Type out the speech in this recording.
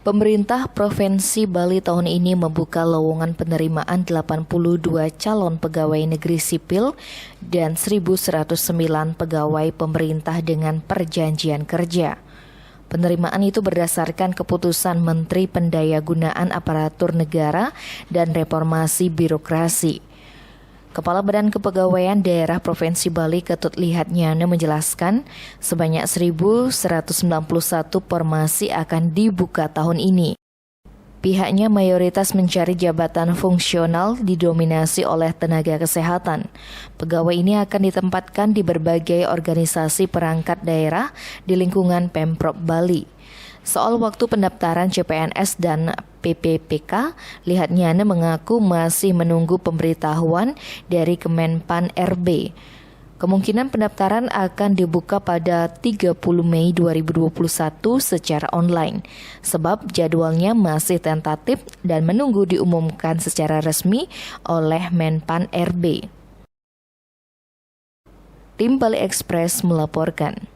Pemerintah Provinsi Bali tahun ini membuka lowongan penerimaan 82 calon pegawai negeri sipil dan 1.109 pegawai pemerintah dengan perjanjian kerja. Penerimaan itu berdasarkan keputusan Menteri Pendayagunaan Aparatur Negara dan Reformasi Birokrasi. Kepala Badan Kepegawaian Daerah Provinsi Bali Ketut Lihatnyana menjelaskan sebanyak 1.191 formasi akan dibuka tahun ini. Pihaknya mayoritas mencari jabatan fungsional didominasi oleh tenaga kesehatan. Pegawai ini akan ditempatkan di berbagai organisasi perangkat daerah di lingkungan Pemprov Bali. Soal waktu pendaftaran CPNS dan PPPK, Lihatnyana mengaku masih menunggu pemberitahuan dari Kemenpan RB. Kemungkinan pendaftaran akan dibuka pada 30 Mei 2021 secara online, sebab jadwalnya masih tentatif dan menunggu diumumkan secara resmi oleh Menpan RB. Tim Bali Express melaporkan.